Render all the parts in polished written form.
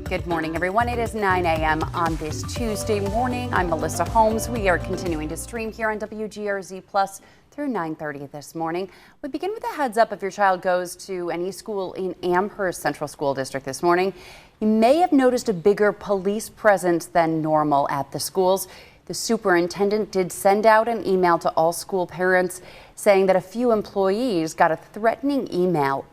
Good morning, everyone. It is 9 a.m. on this Tuesday morning. I'm Melissa Holmes. We are continuing to stream here on WGRZ Plus through 9:30 this morning. We begin with a heads up if your child goes to any school in Amherst Central School District this morning. You may have noticed a bigger police presence than normal at the schools. The superintendent did send out an email to all school parents saying that a few employees got a threatening email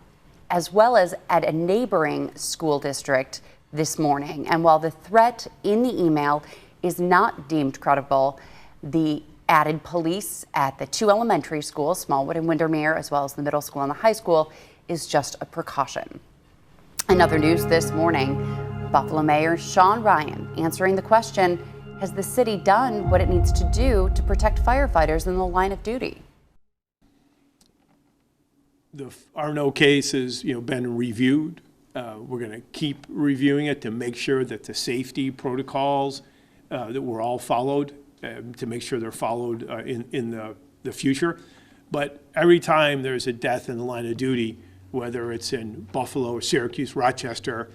as well as at a neighboring school district this morning. And while the threat in the email is not deemed credible, the added police at the two elementary schools, Smallwood and Windermere, as well as the middle school and the high school, is just a precaution. In other news this morning, Buffalo Mayor Sean Ryan answering the question, has the city done what it needs to do to protect firefighters in the line of duty? The Arno case has been reviewed. We're going to keep reviewing it to make sure that the safety protocols that were all followed, to make sure they're followed in the future. But every time there's a death in the line of duty, whether it's in Buffalo, Syracuse, Rochester,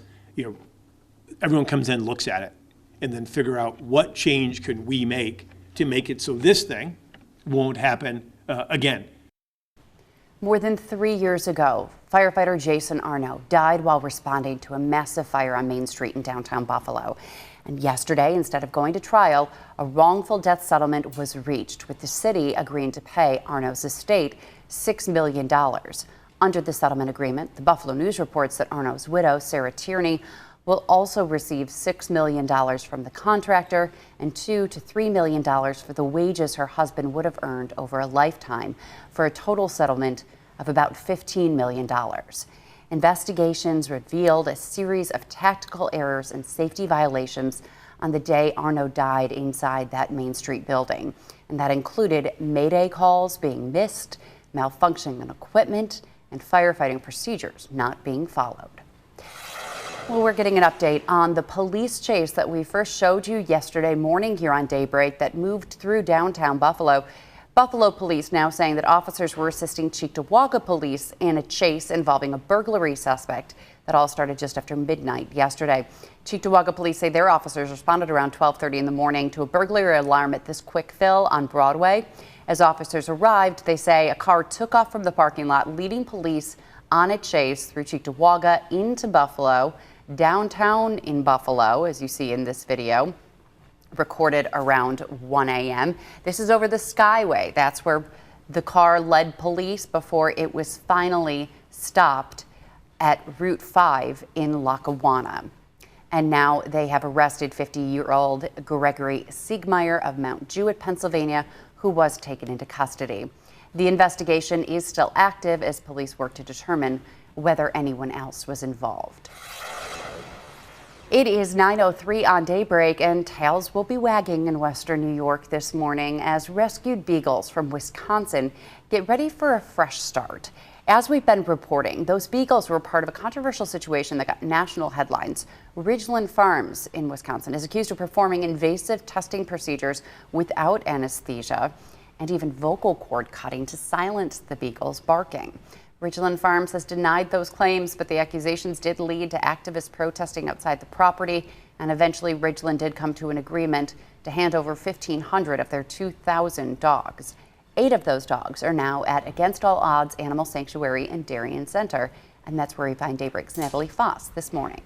everyone comes in, looks at it, and then figure out what change can we make to make it so this thing won't happen again. More than 3 years ago, firefighter Jason Arno died while responding to a massive fire on Main Street in downtown Buffalo. And yesterday, instead of going to trial, a wrongful death settlement was reached, with the city agreeing to pay Arno's estate $6 million. Under the settlement agreement, the Buffalo News reports that Arno's widow, Sarah Tierney, will also receive $6 million from the contractor and $2 to $3 million for the wages her husband would have earned over a lifetime, for a total settlement of about $15 million. Investigations revealed a series of tactical errors and safety violations on the day Arno died inside that Main Street building. And that included mayday calls being missed, malfunctioning in equipment, and firefighting procedures not being followed. Well, we're getting an update on the police chase that we first showed you yesterday morning here on Daybreak that moved through downtown Buffalo. Buffalo police now saying that officers were assisting Cheektowaga police in a chase involving a burglary suspect that all started just after midnight yesterday. Cheektowaga police say their officers responded around 12:30 in the morning to a burglary alarm at this quick fill on Broadway. As officers arrived, they say a car took off from the parking lot, leading police on a chase through Cheektowaga into Buffalo, downtown in Buffalo, as you see in this video, recorded around 1 a.m. This is over the Skyway. That's where the car led police before it was finally stopped at Route 5 in Lackawanna. And now they have arrested 50-year-old Gregory Siegmeyer of Mount Jewett, Pennsylvania, who was taken into custody. The investigation is still active as police work to determine whether anyone else was involved. It is 9:03 on Daybreak, and tails will be wagging in western New York this morning as rescued beagles from Wisconsin get ready for a fresh start. As we've been reporting, those beagles were part of a controversial situation that got national headlines. Ridgeland Farms in Wisconsin is accused of performing invasive testing procedures without anesthesia and even vocal cord cutting to silence the beagles barking. Ridgeland Farms has denied those claims, but the accusations did lead to activists protesting outside the property, and eventually Ridgeland did come to an agreement to hand over 1,500 of their 2,000 dogs. 8 of those dogs are now at Against All Odds Animal Sanctuary in Darien Center, and that's where we find Daybreak's Natalie Foss this morning.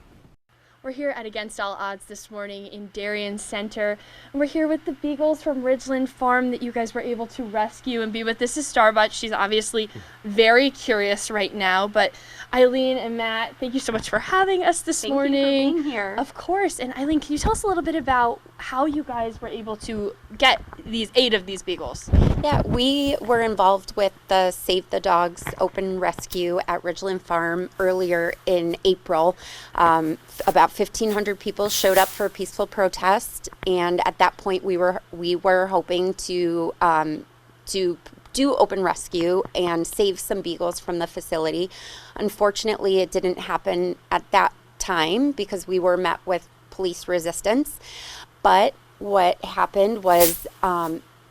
We're here at Against All Odds this morning in Darien Center, and we're here with the beagles from Ridgeland Farm that you guys were able to rescue and be with. This is Starbuck. She's obviously very curious right now, but Eileen and Matt, thank you so much for having us this morning. Thank you for being here. Of course. And Eileen, can you tell us a little bit about how you guys were able to get these 8 of these beagles? Yeah, we were involved with the Save the Dogs open rescue at Ridgeland Farm earlier in April. About 1,500 people showed up for a peaceful protest, and at that point we were hoping to do open rescue and save some beagles from the facility. Unfortunately, it didn't happen at that time because we were met with police resistance. But what happened was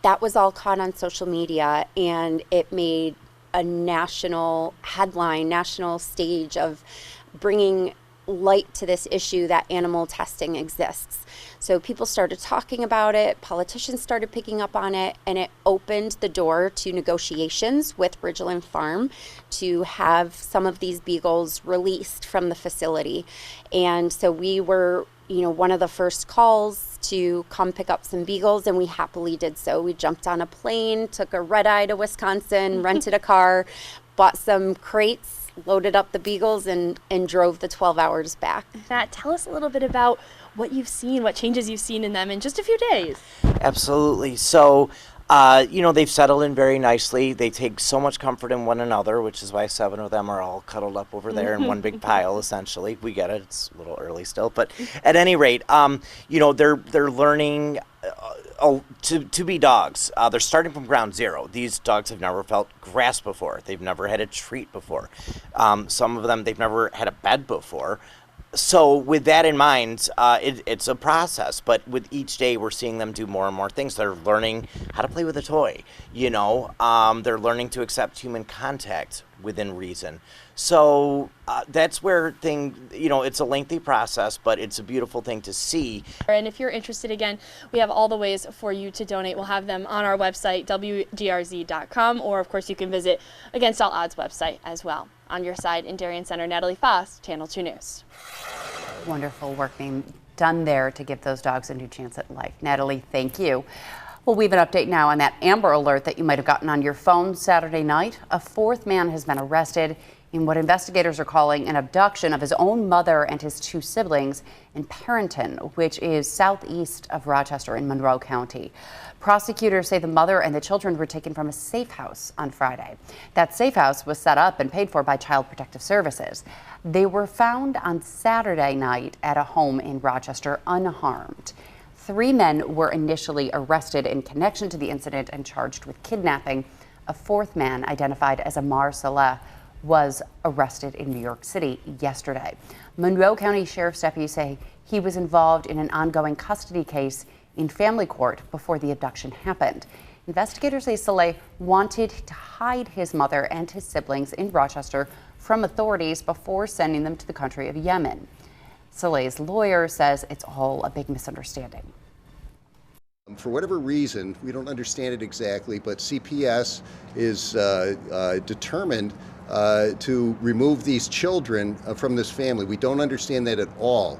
that was all caught on social media, and it made a national headline, national stage of bringing light to this issue that animal testing exists. So people started talking about it, politicians started picking up on it, and it opened the door to negotiations with Ridgeland Farm to have some of these beagles released from the facility. And so we were, one of the first calls to come pick up some beagles, and we happily did so. We jumped on a plane, took a red eye to Wisconsin, rented a car, bought some crates, loaded up the beagles, and drove the 12 hours back. Matt, tell us a little bit about what you've seen, what changes you've seen in them in just a few days. Absolutely. So, they've settled in very nicely. They take so much comfort in one another, which is why 7 of them are all cuddled up over there in one big pile, essentially. We get it. It's a little early still. But at any rate, they're learning to be dogs. They're starting from ground zero. These dogs have never felt grass before. They've never had a treat before. Some of them, they've never had a bed before. So with that in mind, it's a process, but with each day we're seeing them do more and more things. They're learning how to play with a toy, they're learning to accept human contact within reason. So that's where it's a lengthy process, but it's a beautiful thing to see. And if you're interested, again, we have all the ways for you to donate. We'll have them on our website, WGRZ.com, or of course you can visit Against All Odds website as well. On your side in Darien Center, Natalie Foss, Channel 2 News. Wonderful work being done there to give those dogs a new chance at life. Natalie, thank you. Well, we have an update now on that Amber Alert that you might have gotten on your phone Saturday night. A fourth man has been arrested in what investigators are calling an abduction of his own mother and his 2 siblings in Parenton, which is southeast of Rochester in Monroe County. Prosecutors say the mother and the children were taken from a safe house on Friday. That safe house was set up and paid for by Child Protective Services. They were found on Saturday night at a home in Rochester unharmed. 3 men were initially arrested in connection to the incident and charged with kidnapping. A 4th man, identified as Amar Saleh, was arrested in New York City yesterday. Monroe County Sheriff's deputies say he was involved in an ongoing custody case in family court before the abduction happened. Investigators say Saleh wanted to hide his mother and his siblings in Rochester from authorities before sending them to the country of Yemen. Saleh's lawyer says it's all a big misunderstanding. For whatever reason, we don't understand it exactly, but CPS is determined to remove these children from this family. We don't understand that at all.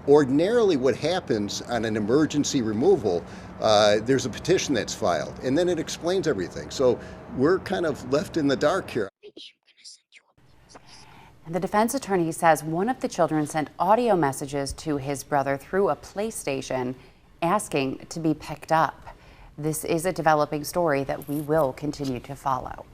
Ordinarily what happens on an emergency removal, there's a petition that's filed, and then it explains everything. So we're kind of left in the dark here. And the defense attorney says one of the children sent audio messages to his brother through a PlayStation asking to be picked up. This is a developing story that we will continue to follow.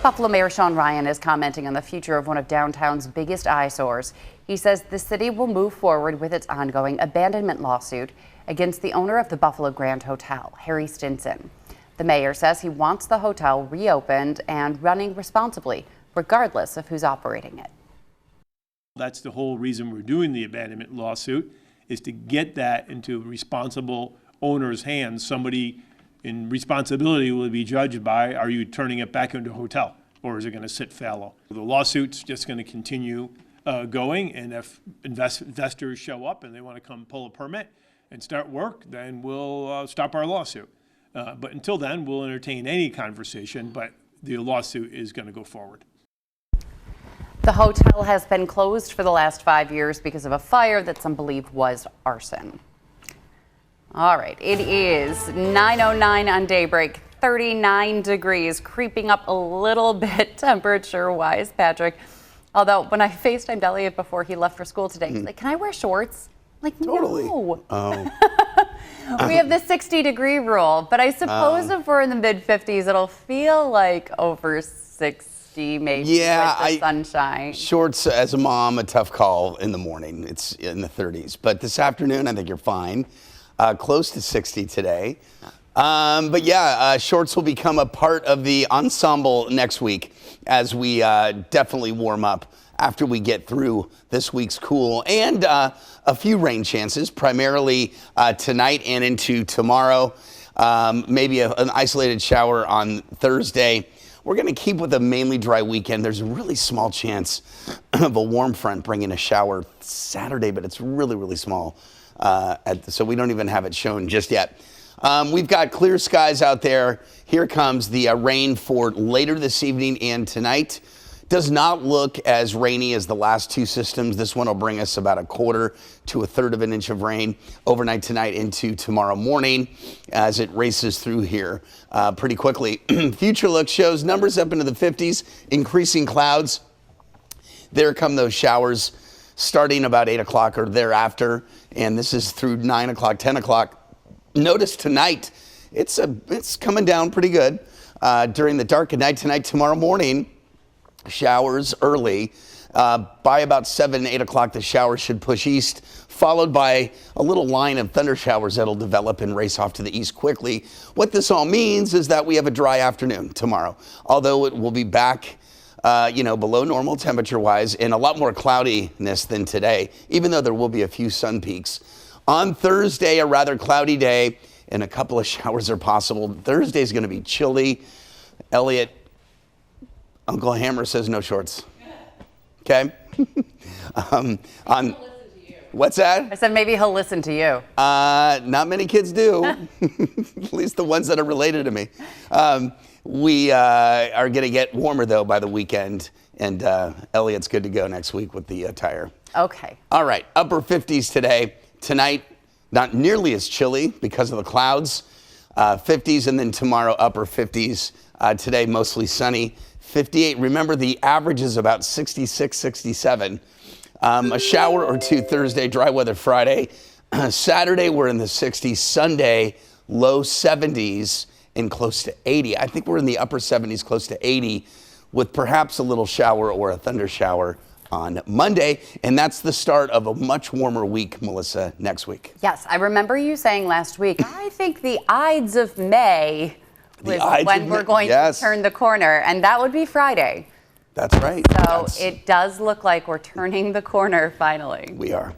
Buffalo Mayor Sean Ryan is commenting on the future of one of downtown's biggest eyesores. He says the city will move forward with its ongoing abandonment lawsuit against the owner of the Buffalo Grand Hotel, Harry Stinson. The mayor says he wants the hotel reopened and running responsibly, regardless of who's operating it. That's the whole reason we're doing the abandonment lawsuit, is to get that into responsible owner's hands. Somebody in responsibility will be judged by, are you turning it back into a hotel, or is it going to sit fallow? The lawsuit's just going to continue going, and if investors show up and they want to come pull a permit and start work, then we'll stop our lawsuit. But until then, we'll entertain any conversation, but the lawsuit is going to go forward. The hotel has been closed for the last 5 years because of a fire that some believe was arson. All right, it is 9:09 on Daybreak, 39 degrees, creeping up a little bit temperature-wise, Patrick. Although when I FaceTimed Elliot before he left for school today, he's like, can I wear shorts? I'm like, Totally. no. Oh. We have the 60-degree rule, but I suppose if we're in the mid-50s, it'll feel like over 60 maybe with the sunshine. Shorts, as a mom, a tough call in the morning. It's in the 30s. But this afternoon, I think you're fine. Close to 60 today. But yeah, shorts will become a part of the ensemble next week as we definitely warm up after we get through this week's cool and a few rain chances, primarily tonight and into tomorrow. Maybe an isolated shower on Thursday. we're going to keep with a mainly dry weekend. There's a really small chance of a warm front bringing a shower Saturday, but it's really, really small. So we don't even have it shown just yet. We've got clear skies out there. Here comes the rain for later this evening and tonight. Does not look as rainy as the last two systems. This one will bring us about 1/4 to 1/3 of an inch of rain overnight tonight into tomorrow morning as it races through here pretty quickly. Future look shows numbers up into the 50s, increasing clouds. There come those showers starting about 8 o'clock or thereafter, and this is through 9 o'clock, 10 o'clock. Notice tonight, it's coming down pretty good during the dark of night tonight. Tomorrow morning, showers early. By about 7, 8 o'clock, the showers should push east, followed by a little line of thunder showers that'll develop and race off to the east quickly. What this all means is that we have a dry afternoon tomorrow, although it will be back below normal temperature-wise and a lot more cloudiness than today, even though there will be a few sun peaks. On Thursday, a rather cloudy day, and a couple of showers are possible. Thursday's going to be chilly. Elliot, Uncle Hammer says no shorts. Okay? What's that? I said maybe he'll listen to you. Not many kids do, at least the ones that are related to me. We are going to get warmer, though, by the weekend, and Elliot's good to go next week with the tire. Okay. All right, upper 50s today. Tonight, not nearly as chilly because of the clouds. 50s, and then tomorrow, upper 50s. Today, mostly sunny. 58. Remember, the average is about 66, 67. A shower or two Thursday, dry weather Friday. Saturday, we're in the 60s. Sunday, low 70s and close to 80. I think we're in the upper 70s, close to 80, with perhaps a little shower or a thunder shower on Monday. And that's the start of a much warmer week, Melissa, next week. Yes, I remember you saying last week, I think the Ides of May was when we're going to turn the corner, and that would be Friday. That's right. So it does look like we're turning the corner finally. We are.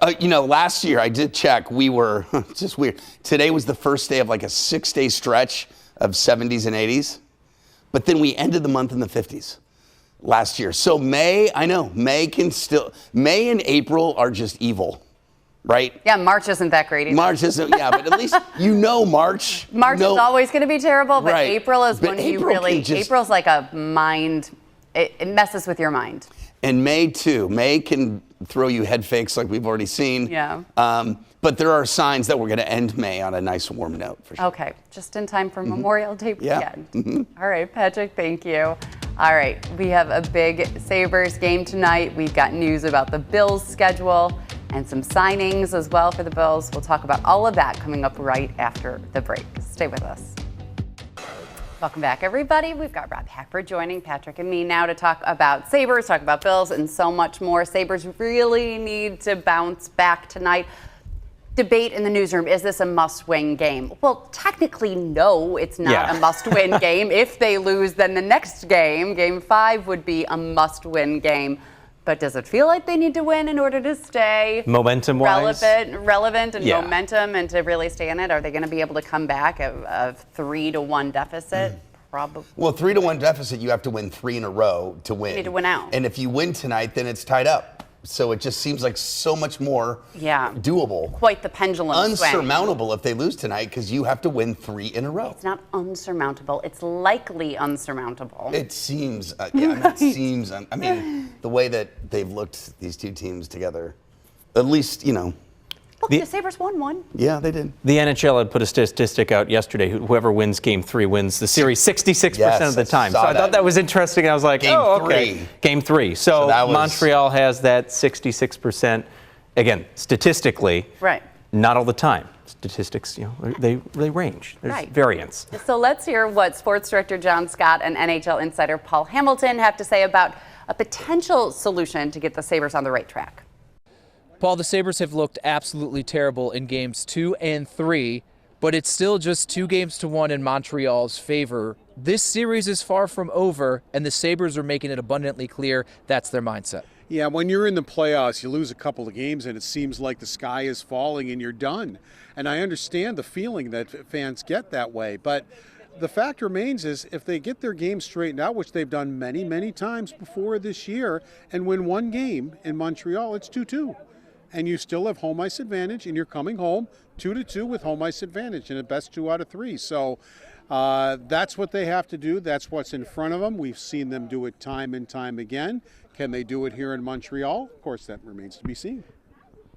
Last year I did check. We were just weird. Today was the first day of like a 6-day stretch of 70s and 80s, but then we ended the month in the 50s last year. So May and April are just evil. Right? Yeah, March isn't that great either. March isn't, yeah, but at least March. March is always going to be terrible, but right. April is but when April you really, April's like a mind, it messes with your mind. And May too. May can throw you head fakes like we've already seen. Yeah. But there are signs that we're going to end May on a nice warm note for sure. Okay, just in time for Memorial Day weekend. Yeah. All right, Patrick, thank you. All right, we have a big Sabres game tonight. We've got news about the Bills schedule and some signings as well for the Bills. We'll talk about all of that coming up right after the break. Stay with us. Welcome back, everybody. We've got Rob Hackford joining Patrick and me now to talk about Sabres, talk about Bills, and so much more. Sabres really need to bounce back tonight. Debate in the newsroom, is this a must-win game? Well, technically, no, it's not a must-win game. If they lose, then the next game, Game 5, would be a must-win game. But does it feel like they need to win in order to stay momentum-wise? relevant and momentum and to really stay in it? Are they going to be able to come back of 3-1 deficit? Probably. Well, 3-1 deficit, you have to win 3 in a row to win. You need to win out. And if you win tonight, then it's tied up. So it just seems like so much more doable. Quite the pendulum Unsurmountable if they lose tonight because you have to win 3 in a row. It's not unsurmountable. It's likely unsurmountable. It seems, it seems, I mean, the way that they've looked, these two teams together, at least, Look, the Sabres won one. Yeah, they did. The NHL had put a statistic out yesterday. Whoever wins Game 3 wins the series 66% of the time. So I thought that was interesting. I was like, okay. Game 3. So Montreal has that 66%. Again, statistically, not all the time. Statistics, they range. There's variance. So let's hear what Sports Director John Scott and NHL insider Paul Hamilton have to say about a potential solution to get the Sabres on the right track. Paul, the Sabres have looked absolutely terrible in games 2 and 3, but it's still just 2-1 in Montreal's favor. This series is far from over, and the Sabres are making it abundantly clear that's their mindset. Yeah, when you're in the playoffs, you lose a couple of games and it seems like the sky is falling and you're done. And I understand the feeling that fans get that way, but the fact remains is if they get their game straightened out, which they've done many, many times before this year, and win one game in Montreal, it's 2-2. And you still have home ice advantage, and you're coming home 2-2 with home ice advantage in the best 2 out of 3. So that's what they have to do. That's what's in front of them. We've seen them do it time and time again. Can they do it here in Montreal? Of course, that remains to be seen.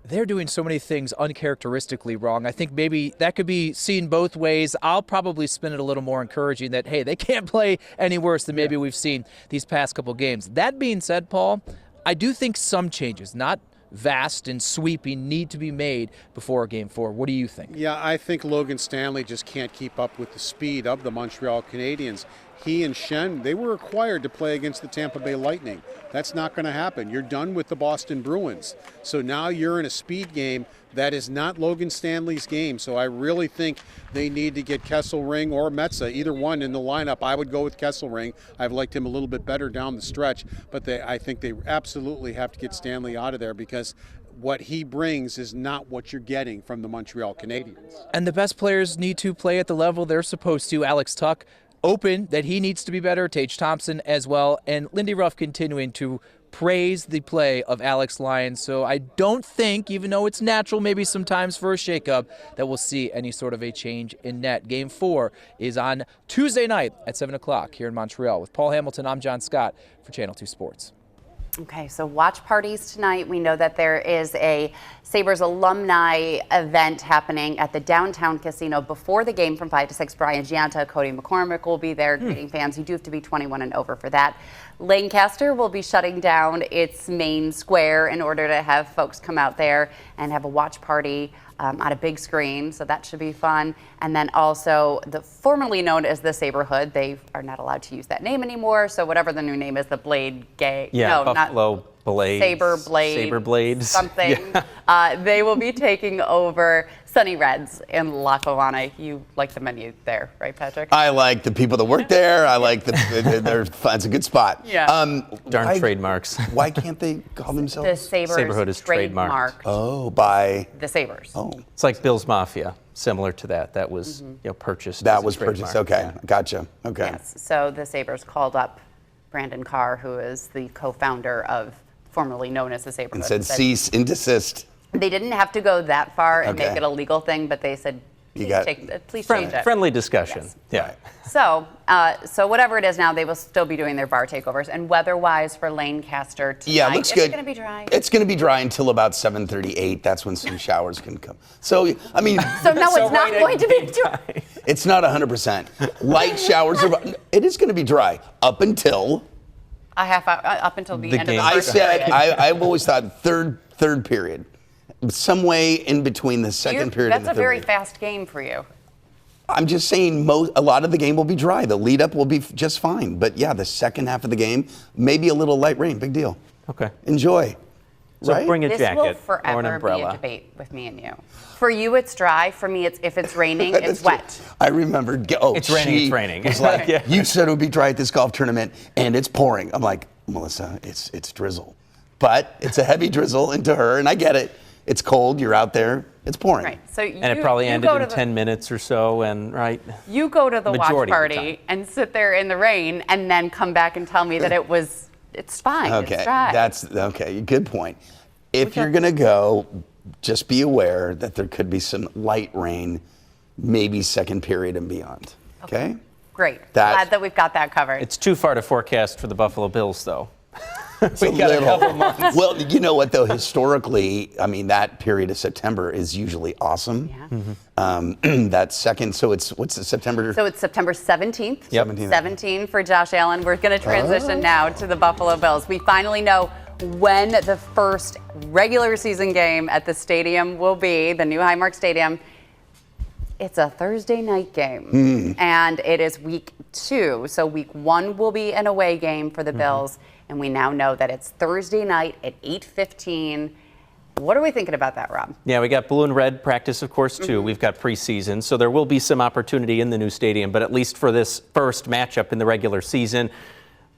They're doing so many things uncharacteristically wrong. I think maybe that could be seen both ways. I'll probably spin it a little more encouraging that, hey, they can't play any worse than maybe we've seen these past couple games. That being said, Paul, I do think some changes, not vast and sweeping, need to be made before Game 4. What do you think? Yeah, I think Logan Stanley just can't keep up with the speed of the Montreal Canadiens. He and Shen, they were required to play against the Tampa Bay Lightning. That's not going to happen. You're done with the Boston Bruins. So now you're in a speed game. That is not Logan Stanley's game. So I really think they need to get Kesselring or Metza, either one in the lineup. I would go with Kesselring. I've liked him a little bit better down the stretch. But I think they absolutely have to get Stanley out of there because what he brings is not what you're getting from the Montreal Canadiens. And the best players need to play at the level they're supposed to. Alex Tuch open that he needs to be better, Tage Thompson as well, and Lindy Ruff continuing to praise the play of Alex Lyons. So I don't think, even though it's natural maybe sometimes for a shakeup, that we'll see any sort of a change in net. Game 4 is on Tuesday night at 7 o'clock here in Montreal. With Paul Hamilton, I'm John Scott for Channel 2 Sports. Okay, so watch parties tonight. We know that there is a Sabres alumni event happening at the downtown casino before the game from 5 to 6. Brian Gianta, Cody McCormick will be there greeting fans. You do have to be 21 and over for that. Lancaster will be shutting down its main square in order to have folks come out there and have a watch party on a big screen, so that should be fun. And then also the formerly known as the Saberhood, they are not allowed to use that name anymore, so whatever the new name is, the Blade Gay. Yeah, no, Buffalo Blade. Saber Blades. Something. Yeah. They will be taking over Sunny Reds in Lackawanna. You like the menu there, right, Patrick? I like the people that work there. I like they're fun. It's a good spot. Yeah. Darn trademarks. Why can't they call themselves? The Saberhood is trademarked. Oh, by the Sabres. Oh, it's like Bill's Mafia, similar to that. That was purchased. That was purchased. Okay, yeah. Gotcha. Okay. Yes. So the Sabres called up Brandon Carr, who is the co-founder of formerly known as the Saberhood, and said cease and desist. They didn't have to go that far and make it a legal thing, but they said, please change it. Friendly discussion. Yes. Yeah. So whatever it is now, they will still be doing their bar takeovers. And weather-wise for Lancaster tonight, yeah, looks good. It's going to be dry. It's going to be dry until about 7:38. That's when some showers can come. So, I mean. So no, it's not going to be dry. It's not 100%. Light showers. It is going to be dry up until. A half hour, up until the end of the first period. I've always thought third period. Some way in between the second period and the third. That's a very fast game for you. I'm just saying a lot of the game will be dry. The lead up will be just fine. But yeah, the second half of the game, maybe a little light rain. Big deal. Okay. Enjoy. So right? Bring a jacket or an umbrella. This will forever be a debate with me and you. For you, it's dry. For me, if it's raining, it's wet. I remember. It's raining. It's like, you said it would be dry at this golf tournament, and it's pouring. I'm like, Melissa, it's drizzle. But it's a heavy drizzle into her, and I get it. It's cold. You're out there. It's pouring. Right. So it probably ended in 10 minutes or so, and right. You go to the watch party and sit there in the rain, and then come back and tell me that it's fine. Okay. It's dry. That's okay. Good point. If you're gonna go, just be aware that there could be some light rain, maybe second period and beyond. Okay. Great. Glad that we've got that covered. It's too far to forecast for the Buffalo Bills, though. We got a couple months. Well, you know what, though? Historically, I mean, that period of September is usually awesome. Yeah. That second, so what's the September? So it's September 17th. Yep. 17 for Josh Allen. We're going to transition now to the Buffalo Bills. We finally know when the first regular season game at the stadium will be, the new Highmark Stadium. It's a Thursday night game, and it is week 2. So week 1 will be an away game for the Bills, and we now know that it's Thursday night at 8:15. What are we thinking about that, Rob? Yeah, we got blue and red practice, of course, too. We've got preseason, so there will be some opportunity in the new stadium, but at least for this first matchup in the regular season,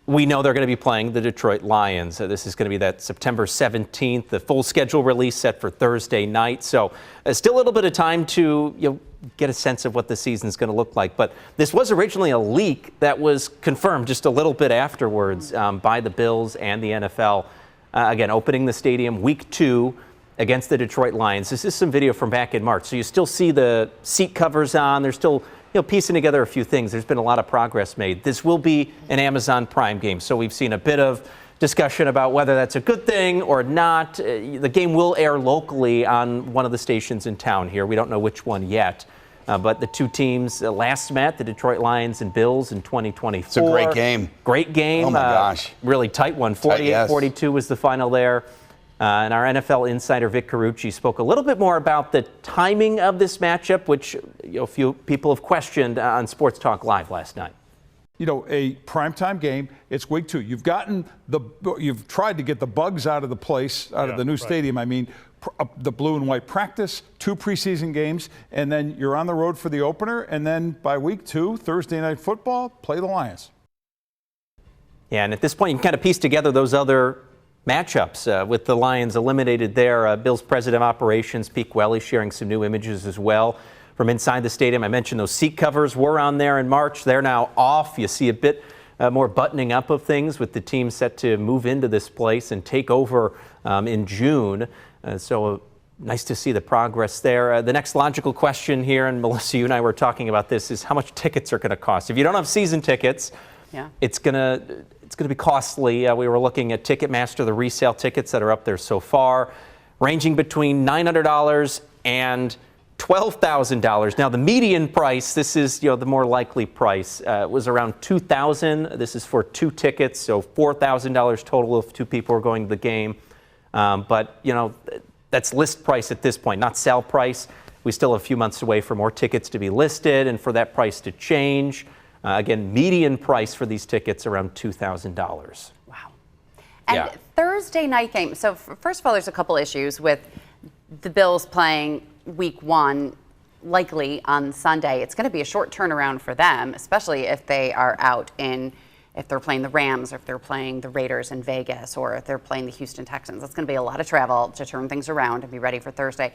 we know they're going to be playing the Detroit Lions. This is going to be that September 17th, the full schedule release set for Thursday night. So still a little bit of time to get a sense of what the season's going to look like. But this was originally a leak that was confirmed just a little bit afterwards by the Bills and the NFL. Again, opening the stadium week 2 against the Detroit Lions. This is some video from back in March. So you still see the seat covers on. They're still piecing together a few things. There's been a lot of progress made. This will be an Amazon Prime game, so we've seen a bit of discussion about whether that's a good thing or not. The game will air locally on one of the stations in town here. We don't know which one yet, but the two teams last met, the Detroit Lions and Bills, in 2024. It's a great game. Great game. Oh, my gosh. Really tight one. 48-42 was the final there. And our NFL insider, Vic Carucci, spoke a little bit more about the timing of this matchup, which a few people have questioned on Sports Talk Live last night. A primetime game. It's week 2. You've tried to get the bugs out of the place, out of the new stadium. I mean, the blue and white practice, 2 preseason games, and then you're on the road for the opener. And then by week 2, Thursday Night Football, play the Lions. Yeah, and at this point, you can kind of piece together those other matchups with the Lions eliminated there. Bills President of Operations, Pete Gwelly, sharing some new images as well from inside the stadium. I mentioned those seat covers were on there in March. They're now off. You see a bit more buttoning up of things with the team set to move into this place and take over in June. So nice to see the progress there. The next logical question here, and Melissa, you and I were talking about this, is how much tickets are going to cost. If you don't have season tickets, it's going to be costly. We were looking at Ticketmaster, the resale tickets that are up there so far, ranging between $900 and $12,000. Now, the median price, this is the more likely price, was around $2,000. This is for 2 tickets, so $4,000 total if 2 people are going to the game. But that's list price at this point, not sale price. We still have a few months away for more tickets to be listed and for that price to change. Again, median price for these tickets around $2,000. Wow. And Thursday night game. So first of all, there's a couple issues with the Bills playing week 1 likely on Sunday. It's going to be a short turnaround for them, especially if they are out if they're playing the Rams, or if they're playing the Raiders in Vegas, or if they're playing the Houston Texans. It's going to be a lot of travel to turn things around and be ready for Thursday.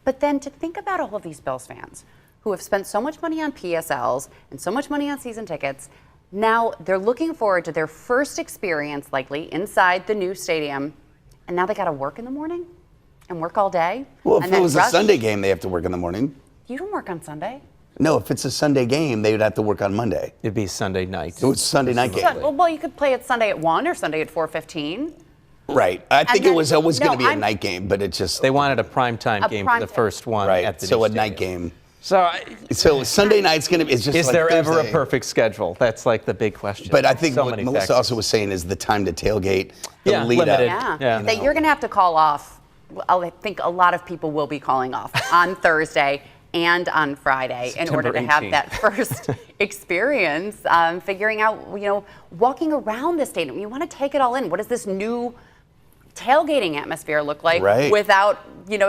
But then to think about all of these Bills fans who have spent so much money on PSLs and so much money on season tickets. Now they're looking forward to their first experience, likely, inside the new stadium. And now they got to work in the morning and work all day. Well, if it was a Sunday game, they have to work in the morning. You don't work on Sunday. No, if it's a Sunday game, they would have to work on Monday. It'd be Sunday night. So it's Sunday night game. Well, you could play it Sunday at 1 or Sunday at 4:15. Right. I think it was always going to be a night game, but it just... They wanted a primetime game for the first one. Right, at the so a stadium. night game. So Sunday night's going to be... Is there ever a perfect schedule? That's like the big question. But I think what Melissa also was saying is the time to tailgate, the lead up. That you're going to have to call off. I think a lot of people will be calling off on Thursday and on Friday in order to have that first experience, figuring out, walking around the stadium. You want to take it all in. What does this new tailgating atmosphere look like without,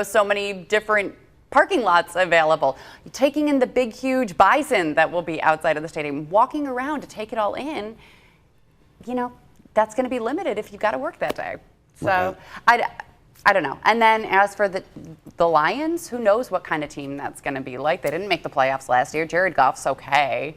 so many different parking lots available? You're taking in the big, huge bison that will be outside of the stadium, walking around to take it all in, that's going to be limited if you've got to work that day. So I don't know. And then as for the Lions, who knows what kind of team that's going to be like? They didn't make the playoffs last year. Jared Goff's okay,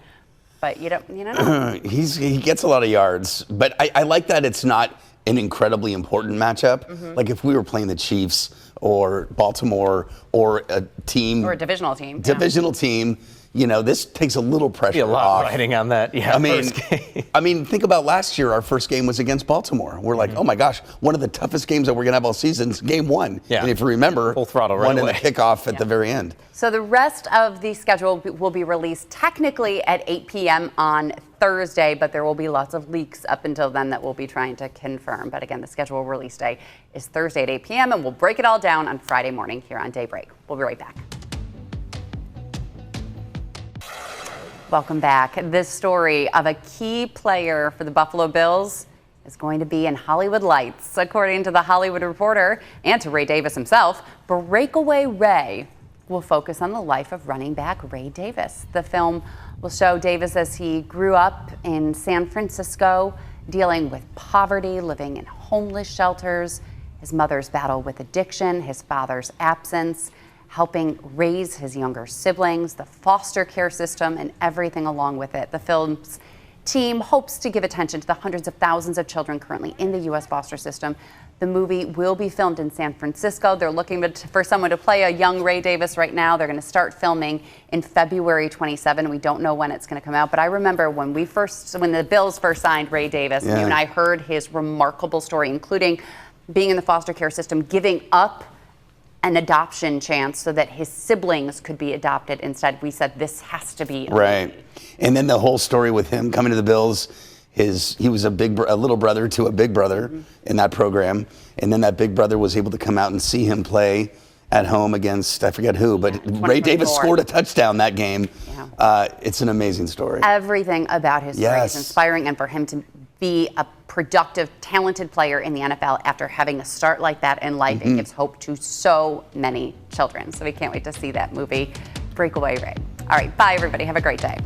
but you don't know. He gets a lot of yards, but I like that it's not an incredibly important matchup. Mm-hmm. Like if we were playing the Chiefs or Baltimore or a team. Or a divisional team. Divisional team. This takes a little pressure off. A lot riding on that. Yeah, I mean, think about last year. Our first game was against Baltimore. We're like, oh my gosh, one of the toughest games that we're gonna have all season is game 1. Yeah. And if you remember, full throttle one in the kickoff at the very end. So the rest of the schedule will be released technically at 8 p.m. on Thursday, but there will be lots of leaks up until then that we'll be trying to confirm. But again, the schedule release day is Thursday at 8 p.m. and we'll break it all down on Friday morning here on Daybreak. We'll be right back. Welcome back. This story of a key player for the Buffalo Bills is going to be in Hollywood Lights. According to The Hollywood Reporter and to Ray Davis himself, Breakaway Ray will focus on the life of running back Ray Davis. The film will show Davis as he grew up in San Francisco dealing with poverty, living in homeless shelters, his mother's battle with addiction, his father's absence, helping raise his younger siblings, the foster care system, and everything along with it. The film's team hopes to give attention to the hundreds of thousands of children currently in the U.S. foster system. The movie will be filmed in San Francisco. They're looking for someone to play a young Ray Davis right now. They're going to start filming in February 27. We don't know when it's going to come out, but I remember when the Bills first signed Ray Davis, you and I heard his remarkable story, including being in the foster care system, giving up an adoption chance so that his siblings could be adopted instead. We said this has to be right. And then the whole story with him coming to the Bills. He was a little brother to a big brother in that program, and then that big brother was able to come out and see him play at home against, I forget who, but Ray Davis scored a touchdown that game. Yeah. It's an amazing story. Everything about his story is inspiring, and for him to be a productive, talented player in the NFL after having a start like that in life, it gives hope to so many children. So we can't wait to see that movie, Breakaway Ray. All right, bye everybody. Have a great day.